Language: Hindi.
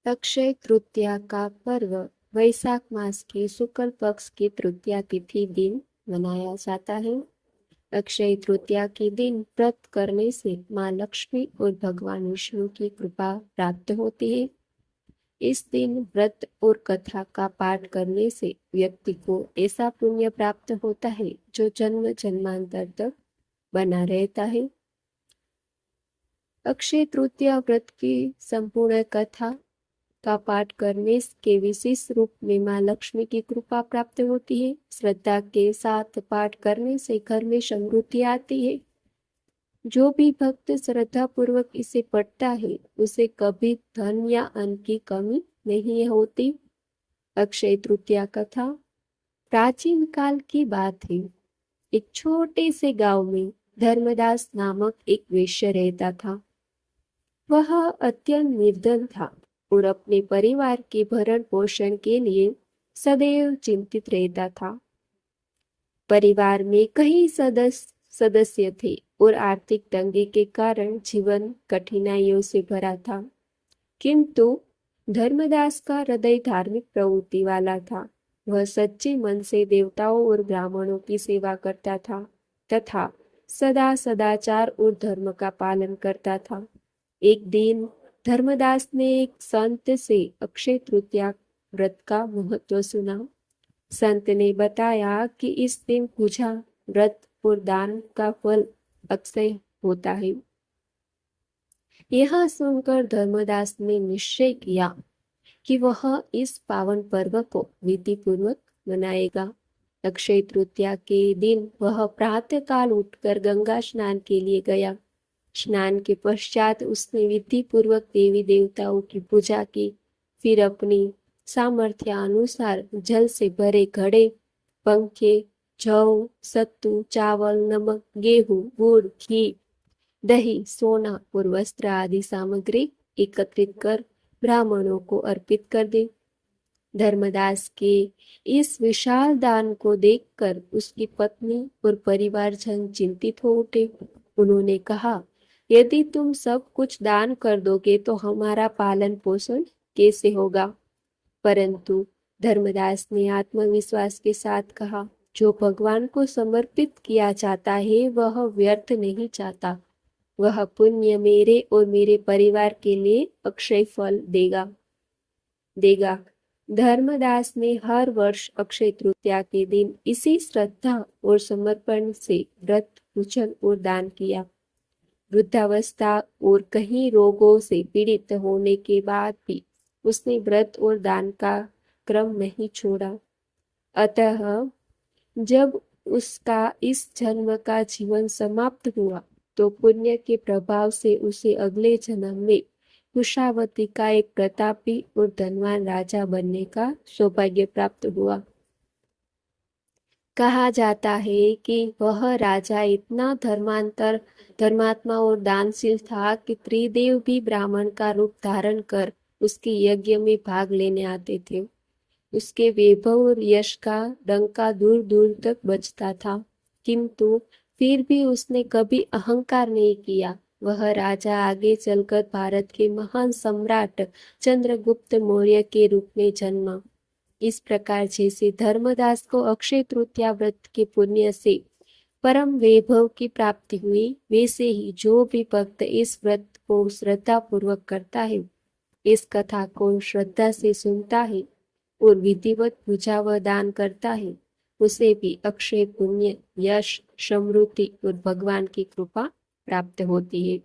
अक्षय तृतीया का पर्व वैशाख मास की शुक्ल पक्ष की तृतीया तिथि दिन मनाया जाता है। अक्षय तृतीया के दिन व्रत करने से माँ लक्ष्मी और भगवान विष्णु की कृपा प्राप्त होती है। इस दिन व्रत और कथा का पाठ करने से व्यक्ति को ऐसा पुण्य प्राप्त होता है जो जन्म जन्मांतर तक बना रहता है। अक्षय तृतीया व्रत की संपूर्ण कथा का पाठ करने के विशेष रूप में माँ लक्ष्मी की कृपा प्राप्त होती है। श्रद्धा के साथ पाठ करने से घर में समृद्धि आती है। जो भी भक्त श्रद्धा पूर्वक इसे पढ़ता है उसे कभी धन या अन्न की कमी नहीं होती। अक्षय तृतीया कथा प्राचीन काल की बात है। एक छोटे से गांव में धर्मदास नामक एक वैश्य रहता था। वह अत्यंत निर्धन था और अपने परिवार के भरण पोषण के लिए सदैव चिंतित रहता था। परिवार में कई सदस्य थे और आर्थिक तंगी के कारण जीवन कठिनाइयों से भरा था। किंतु धर्मदास का हृदय धार्मिक प्रवृत्ति वाला था। वह सच्चे मन से देवताओं और ब्राह्मणों की सेवा करता था तथा सदा सदाचार और धर्म का पालन करता था। एक दिन धर्मदास ने एक संत से अक्षय तृतीया व्रत का महत्व सुना। संत ने बताया कि इस दिन पूजा, व्रत और दान का फल अक्षय होता है। यह सुनकर धर्मदास ने निश्चय किया कि वह इस पावन पर्व को विधि पूर्वक मनाएगा। अक्षय तृतीया के दिन वह प्रातः काल उठकर गंगा स्नान के लिए गया। स्नान के पश्चात उसने विधि पूर्वक देवी देवताओं की पूजा की। फिर अपनी सामर्थ्य अनुसार जल से भरे घड़े, पंखे, जौ, सत्तू, चावल, नमक, गेहूं, गुड़, घी, दही, सोना और वस्त्र आदि सामग्री एकत्रित कर ब्राह्मणों को अर्पित कर दी। धर्मदास के इस विशाल दान को देखकर उसकी पत्नी और परिवारजन चिंतित हो उठे। उन्होंने कहा, यदि तुम सब कुछ दान कर दोगे तो हमारा पालन पोषण कैसे होगा? परंतु धर्मदास ने आत्मविश्वास के साथ कहा, जो भगवान को समर्पित किया जाता है वह व्यर्थ नहीं जाता। वह पुण्य मेरे और मेरे परिवार के लिए अक्षय फल देगा। धर्मदास ने हर वर्ष अक्षय तृतीया के दिन इसी श्रद्धा और समर्पण से व्रत, पूजन और दान किया। वृद्धावस्था और कई रोगों से पीड़ित होने के बाद भी उसने व्रत और दान का क्रम नहीं छोड़ा। अतः जब उसका इस जन्म का जीवन समाप्त हुआ तो पुण्य के प्रभाव से उसे अगले जन्म में कुशावती का एक प्रतापी और धनवान राजा बनने का सौभाग्य प्राप्त हुआ। कहा जाता है कि वह राजा इतना धर्मात्मा और दानशील था कि त्रिदेव भी ब्राह्मण का रूप धारण कर उसके यज्ञ में भाग लेने आते थे। उसके वैभव और यश का डंका दूर दूर तक बजता था, किंतु फिर भी उसने कभी अहंकार नहीं किया। वह राजा आगे चलकर भारत के महान सम्राट चंद्रगुप्त मौर्य के रूप में जन्मा। इस प्रकार जैसे धर्मदास को अक्षय तृतीया व्रत के पुण्य से परम वैभव की प्राप्ति हुई, वैसे ही जो भी भक्त इस व्रत को श्रद्धा पूर्वक करता है, इस कथा को श्रद्धा से सुनता है और विधिवत पूजा व दान करता है, उसे भी अक्षय पुण्य, यश, समृद्धि और भगवान की कृपा प्राप्त होती है।